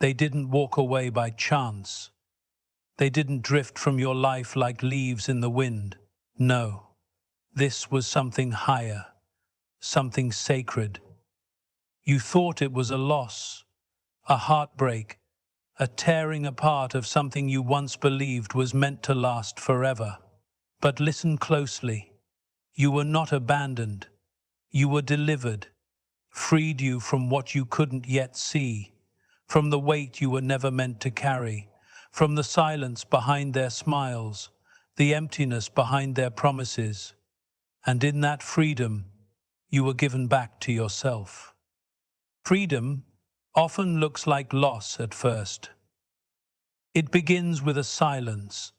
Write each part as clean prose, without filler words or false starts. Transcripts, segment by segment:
They didn't walk away by chance. They didn't drift from your life like leaves in the wind. No, this was something higher, something sacred. You thought it was a loss, a heartbreak, a tearing apart of something you once believed was meant to last forever. But listen closely. You were not abandoned. You were delivered, freed you from what you couldn't yet see, from the weight you were never meant to carry, from the silence behind their smiles, the emptiness behind their promises. And in that freedom, you were given back to yourself. Freedom often looks like loss at first. It begins with a silence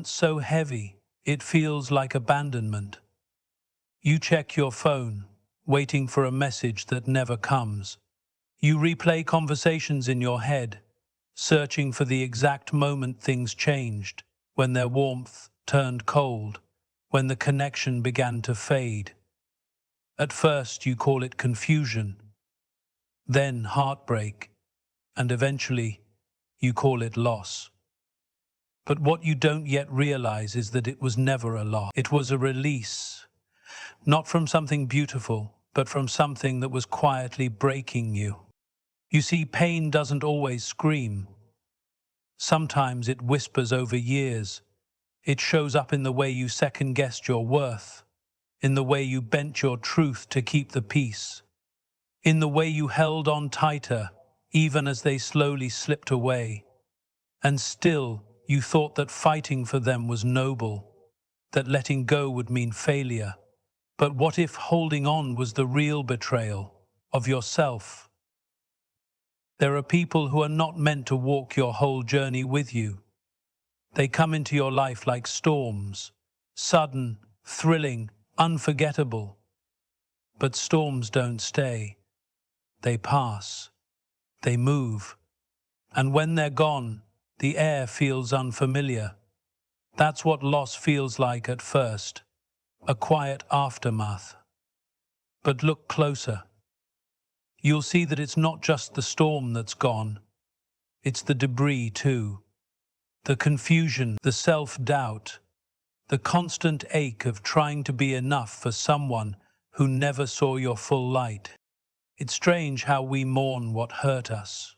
so heavy it feels like abandonment. You check your phone, waiting for a message that never comes. You replay conversations in your head, searching for the exact moment things changed, when their warmth turned cold, when the connection began to fade. At first you call it confusion, then heartbreak, and eventually you call it loss. But what you don't yet realize is that it was never a loss. It was a release, not from something beautiful, but from something that was quietly breaking you. You see, pain doesn't always scream. Sometimes it whispers over years. It shows up in the way you second-guessed your worth, in the way you bent your truth to keep the peace, in the way you held on tighter, even as they slowly slipped away. And still, you thought that fighting for them was noble, that letting go would mean failure. But what if holding on was the real betrayal of yourself? There are people who are not meant to walk your whole journey with you. They come into your life like storms, sudden, thrilling, unforgettable. But storms don't stay. They pass. They move. And when they're gone, the air feels unfamiliar. That's what loss feels like at first, a quiet aftermath. But look closer. You'll see that it's not just the storm that's gone. It's the debris too. The confusion, the self-doubt, the constant ache of trying to be enough for someone who never saw your full light. It's strange how we mourn what hurt us,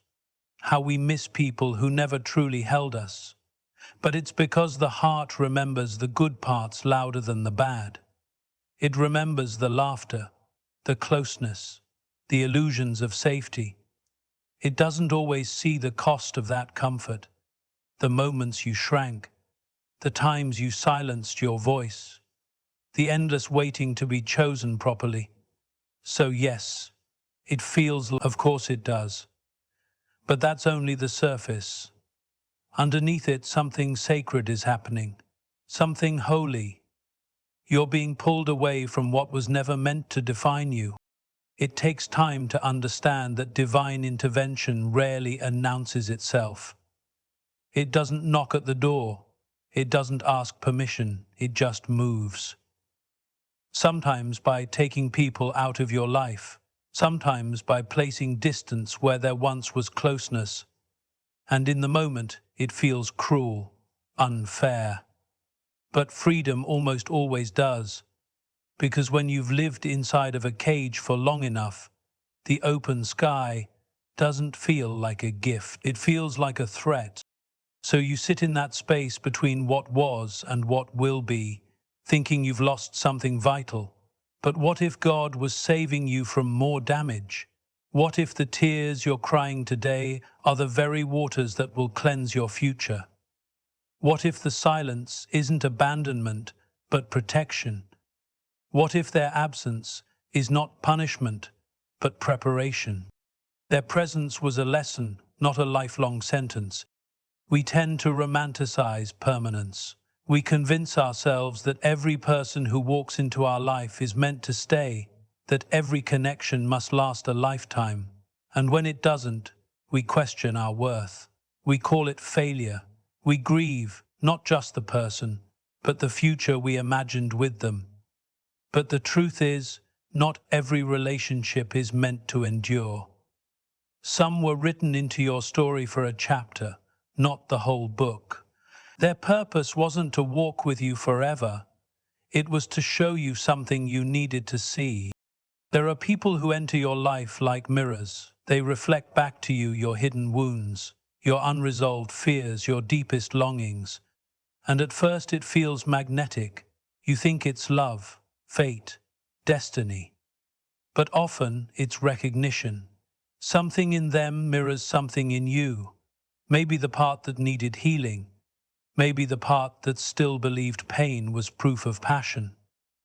how we miss people who never truly held us. But it's because the heart remembers the good parts louder than the bad. It remembers the laughter, the closeness, the illusions of safety. It doesn't always see the cost of that comfort, the moments you shrank, the times you silenced your voice, the endless waiting to be chosen properly. So yes, it feels, of course it does. But that's only the surface. Underneath it, something sacred is happening, something holy. You're being pulled away from what was never meant to define you. It takes time to understand that divine intervention rarely announces itself. It doesn't knock at the door. It doesn't ask permission. It just moves. Sometimes by taking people out of your life, sometimes by placing distance where there once was closeness. And in the moment, it feels cruel, unfair. But freedom almost always does, because when you've lived inside of a cage for long enough, the open sky doesn't feel like a gift. It feels like a threat. So you sit in that space between what was and what will be, thinking you've lost something vital. But what if God was saving you from more damage? What if the tears you're crying today are the very waters that will cleanse your future? What if the silence isn't abandonment, but protection? What if their absence is not punishment, but preparation? Their presence was a lesson, not a lifelong sentence. We tend to romanticize permanence. We convince ourselves that every person who walks into our life is meant to stay, that every connection must last a lifetime. And when it doesn't, we question our worth. We call it failure. We grieve, not just the person, but the future we imagined with them. But the truth is, not every relationship is meant to endure. Some were written into your story for a chapter, not the whole book. Their purpose wasn't to walk with you forever. It was to show you something you needed to see. There are people who enter your life like mirrors. They reflect back to you your hidden wounds, your unresolved fears, your deepest longings. And at first it feels magnetic. You think it's love, fate, destiny. But often it's recognition. Something in them mirrors something in you. Maybe the part that needed healing. Maybe the part that still believed pain was proof of passion.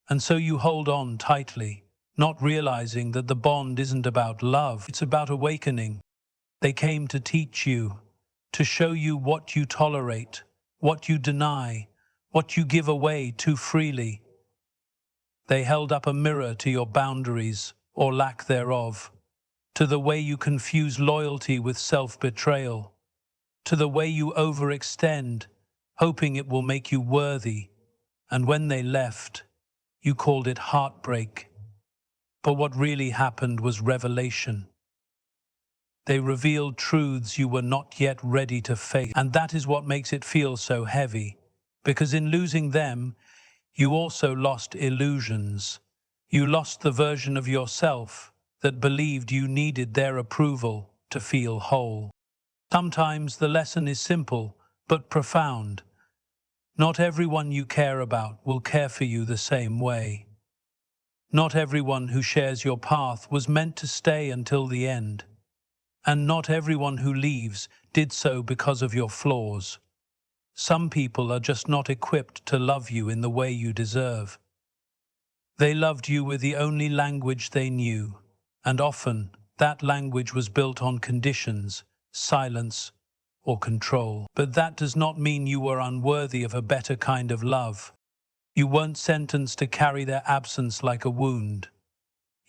And so you hold on tightly, not realizing that the bond isn't about love, it's about awakening. They came to teach you, to show you what you tolerate, what you deny, what you give away too freely. They held up a mirror to your boundaries, or lack thereof, to the way you confuse loyalty with self-betrayal, to the way you overextend, hoping it will make you worthy, and when they left, you called it heartbreak. But what really happened was revelation. They revealed truths you were not yet ready to face, and that is what makes it feel so heavy, because in losing them, you also lost illusions. You lost the version of yourself that believed you needed their approval to feel whole. Sometimes the lesson is simple but profound. Not everyone you care about will care for you the same way. Not everyone who shares your path was meant to stay until the end. And not everyone who leaves did so because of your flaws. Some people are just not equipped to love you in the way you deserve. They loved you with the only language they knew, and often that language was built on conditions, silence, or control. But that does not mean you were unworthy of a better kind of love. You weren't sentenced to carry their absence like a wound.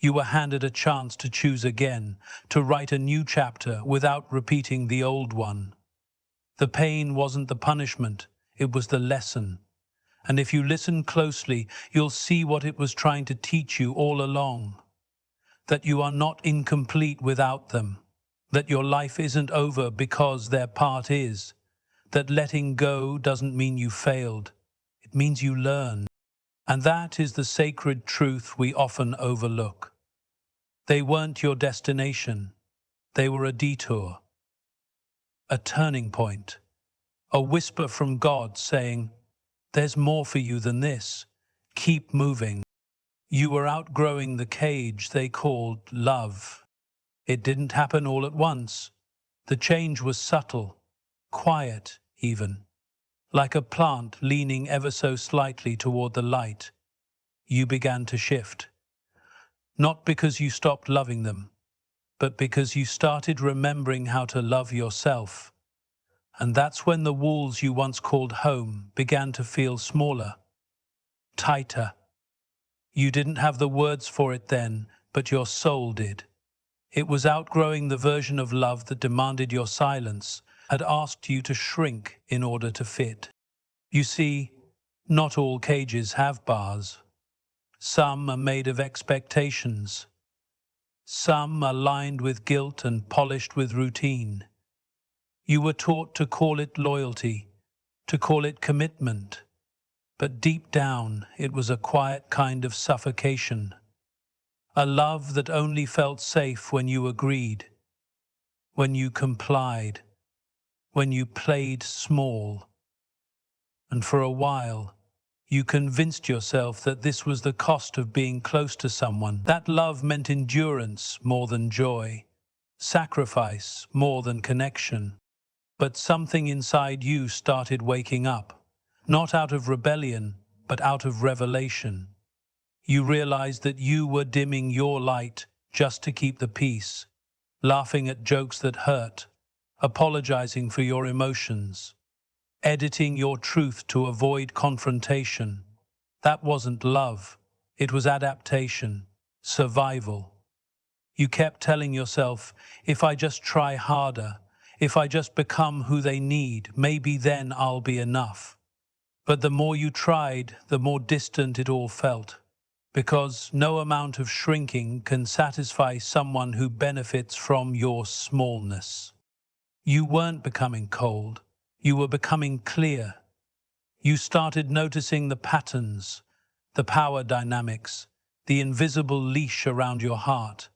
You were handed a chance to choose again, to write a new chapter without repeating the old one. The pain wasn't the punishment, it was the lesson. And if you listen closely, you'll see what it was trying to teach you all along. That you are not incomplete without them. That your life isn't over because their part is. That letting go doesn't mean you failed. It means you learned. And that is the sacred truth we often overlook. They weren't your destination. They were a detour, a turning point, a whisper from God saying, "There's more for you than this. Keep moving." You were outgrowing the cage they called love. It didn't happen all at once. The change was subtle, quiet even, like a plant leaning ever so slightly toward the light. You began to shift. Not because you stopped loving them, but because you started remembering how to love yourself. And that's when the walls you once called home began to feel smaller, tighter. You didn't have the words for it then, but your soul did. It was outgrowing the version of love that demanded your silence, had asked you to shrink in order to fit. You see, not all cages have bars. Some are made of expectations. Some are lined with guilt and polished with routine. You were taught to call it loyalty, to call it commitment, but deep down it was a quiet kind of suffocation. A love that only felt safe when you agreed, when you complied, when you played small. And for a while, you convinced yourself that this was the cost of being close to someone. That love meant endurance more than joy, sacrifice more than connection. But something inside you started waking up, not out of rebellion, but out of revelation. You realized that you were dimming your light just to keep the peace, laughing at jokes that hurt, apologizing for your emotions, editing your truth to avoid confrontation. That wasn't love. It was adaptation, survival. You kept telling yourself, if I just try harder, if I just become who they need, maybe then I'll be enough. But the more you tried, the more distant it all felt. because no amount of shrinking can satisfy someone who benefits from your smallness. You weren't becoming cold, you were becoming clear. You started noticing the patterns, the power dynamics, the invisible leash around your heart.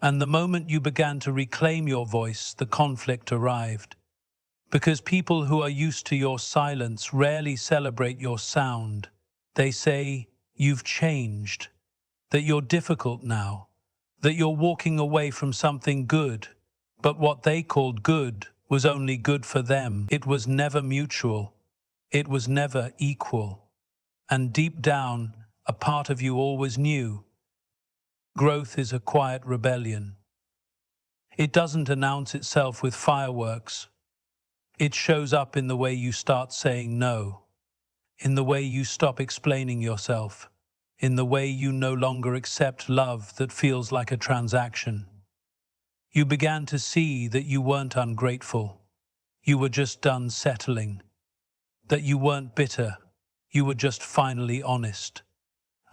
And the moment you began to reclaim your voice, the conflict arrived. Because people who are used to your silence rarely celebrate your sound. They say, "You've changed," that you're difficult now, that you're walking away from something good. But what they called good was only good for them. It was never mutual. It was never equal. And deep down, a part of you always knew. Growth is a quiet rebellion. It doesn't announce itself with fireworks. It shows up in the way you start saying no, in the way you stop explaining yourself, in the way you no longer accept love that feels like a transaction. You began to see that you weren't ungrateful. You were just done settling. That you weren't bitter. You were just finally honest.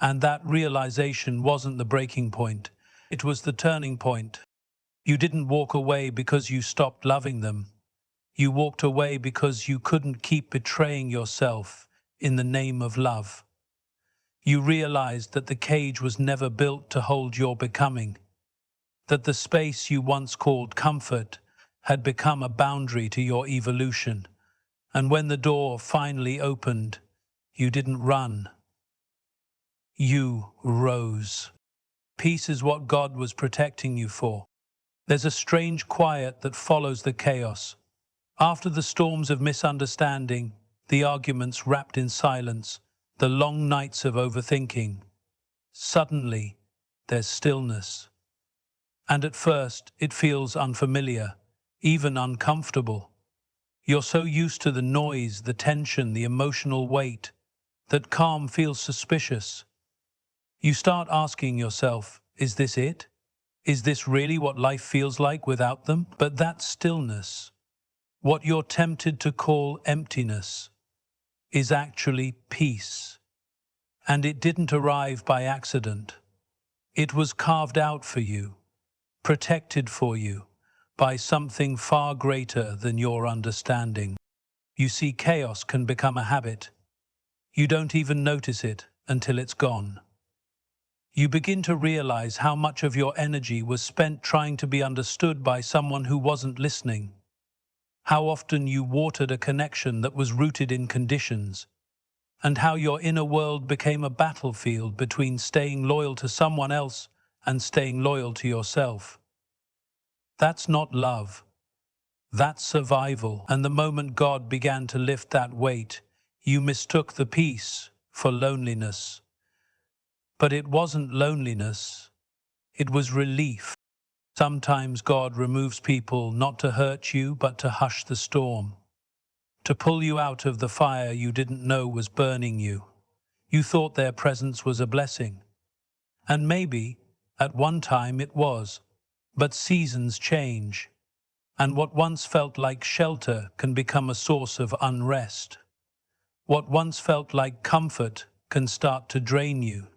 And that realization wasn't the breaking point. It was the turning point. You didn't walk away because you stopped loving them. You walked away because you couldn't keep betraying yourself in the name of love. You realized that the cage was never built to hold your becoming, that the space you once called comfort had become a boundary to your evolution. And when the door finally opened, you didn't run. You rose. Peace is what God was protecting you for. There's a strange quiet that follows the chaos. After the storms of misunderstanding, the arguments wrapped in silence, the long nights of overthinking, suddenly there's stillness. And at first it feels unfamiliar, even uncomfortable. You're so used to the noise, the tension, the emotional weight, that calm feels suspicious. You start asking yourself, is this it? Is this really what life feels like without them? But that stillness, what you're tempted to call emptiness, is actually peace. And it didn't arrive by accident. It was carved out for you, protected for you, by something far greater than your understanding. You see, chaos can become a habit. You don't even notice it until it's gone. You begin to realize how much of your energy was spent trying to be understood by someone who wasn't listening. How often you watered a connection that was rooted in conditions, and how your inner world became a battlefield between staying loyal to someone else and staying loyal to yourself. That's not love. That's survival. And the moment God began to lift that weight, you mistook the peace for loneliness. But it wasn't loneliness. It was relief. Sometimes God removes people not to hurt you, but to hush the storm, to pull you out of the fire you didn't know was burning you. You thought their presence was a blessing. And maybe, at one time it was. But seasons change, and what once felt like shelter can become a source of unrest. What once felt like comfort can start to drain you.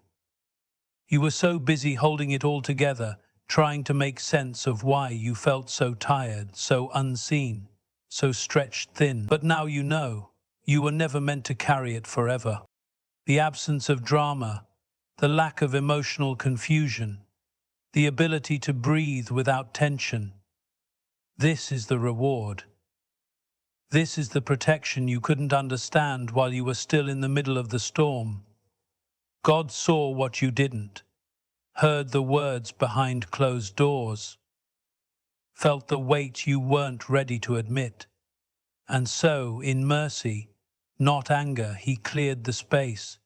You were so busy holding it all together, trying to make sense of why you felt so tired, so unseen, so stretched thin. But now you know, you were never meant to carry it forever. The absence of drama, the lack of emotional confusion, the ability to breathe without tension. This is the reward. This is the protection you couldn't understand while you were still in the middle of the storm. God saw what you didn't, heard the words behind closed doors, felt the weight you weren't ready to admit. And so, in mercy, not anger, he cleared the space,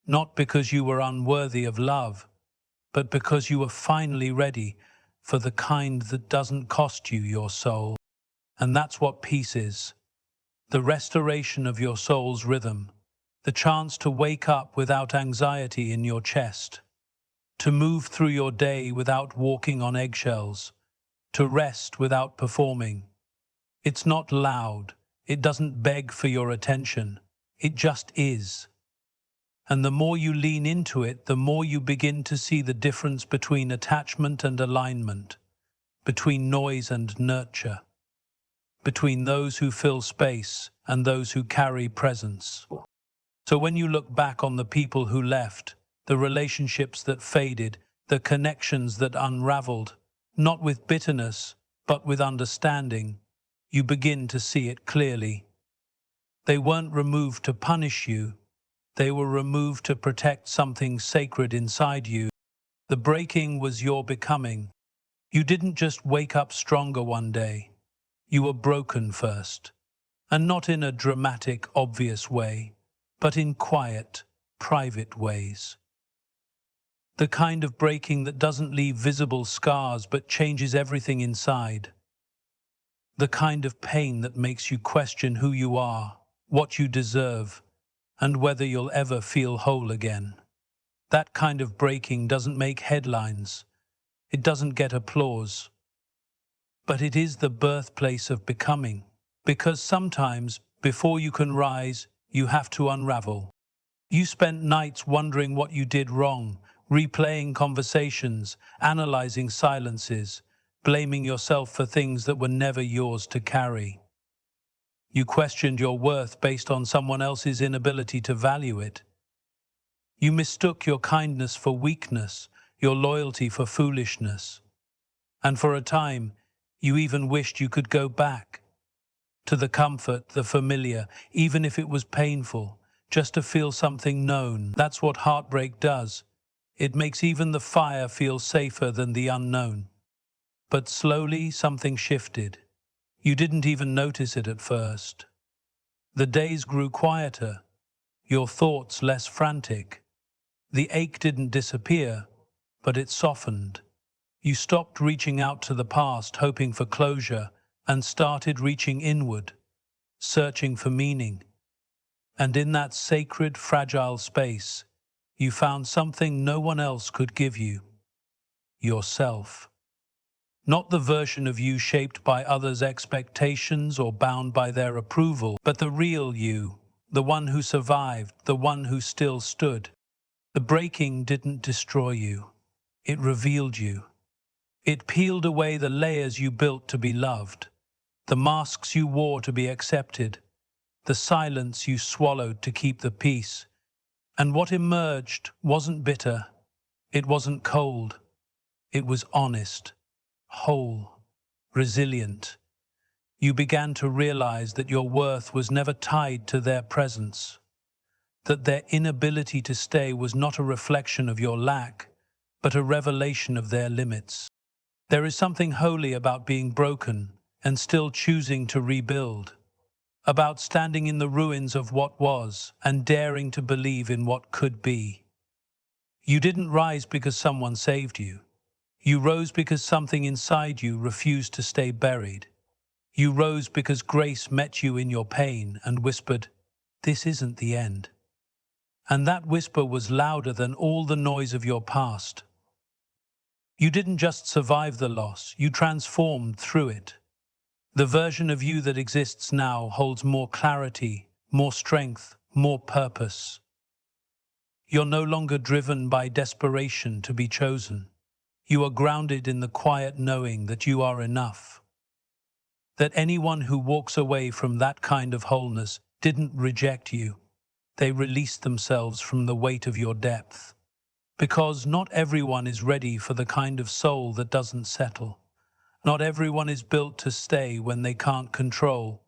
not because you were unworthy of love, but because you were finally ready for the kind that doesn't cost you your soul. And that's what peace is. The restoration of your soul's rhythm, the chance to wake up without anxiety in your chest, to move through your day without walking on eggshells, to rest without performing. It's not loud, it doesn't beg for your attention, it just is. And the more you lean into it, the more you begin to see the difference between attachment and alignment, between noise and nurture, between those who fill space and those who carry presence. So when you look back on the people who left, the relationships that faded, the connections that unraveled, not with bitterness, but with understanding, you begin to see it clearly. They weren't removed to punish you. They were removed to protect something sacred inside you. The breaking was your becoming. You didn't just wake up stronger one day. You were broken first. And not in a dramatic, obvious way, but in quiet, private ways. The kind of breaking that doesn't leave visible scars but changes everything inside. The kind of pain that makes you question who you are, what you deserve, and whether you'll ever feel whole again. That kind of breaking doesn't make headlines. It doesn't get applause. But it is the birthplace of becoming. Because sometimes, before you can rise, you have to unravel. You spent nights wondering what you did wrong, replaying conversations, analyzing silences, blaming yourself for things that were never yours to carry. You questioned your worth based on someone else's inability to value it. You mistook your kindness for weakness, your loyalty for foolishness. And for a time, you even wished you could go back to the comfort, the familiar, even if it was painful, just to feel something known. That's what heartbreak does. It makes even the fire feel safer than the unknown. But slowly something shifted. You didn't even notice it at first. The days grew quieter, your thoughts less frantic. The ache didn't disappear, but it softened. You stopped reaching out to the past, hoping for closure, and started reaching inward, searching for meaning. And in that sacred, fragile space, you found something no one else could give you: yourself. Not the version of you shaped by others' expectations or bound by their approval, but the real you, the one who survived, the one who still stood. The breaking didn't destroy you. It revealed you. It peeled away the layers you built to be loved, the masks you wore to be accepted, the silence you swallowed to keep the peace. And what emerged wasn't bitter, it wasn't cold, it was honest, whole, resilient. You began to realize that your worth was never tied to their presence, that their inability to stay was not a reflection of your lack, but a revelation of their limits. There is something holy about being broken and still choosing to rebuild, about standing in the ruins of what was and daring to believe in what could be. You didn't rise because someone saved you. You rose because something inside you refused to stay buried. You rose because grace met you in your pain and whispered, "This isn't the end." And that whisper was louder than all the noise of your past. You didn't just survive the loss, you transformed through it. The version of you that exists now holds more clarity, more strength, more purpose. You're no longer driven by desperation to be chosen. You are grounded in the quiet knowing that you are enough. That anyone who walks away from that kind of wholeness didn't reject you. They released themselves from the weight of your depth. Because not everyone is ready for the kind of soul that doesn't settle. Not everyone is built to stay when they can't control.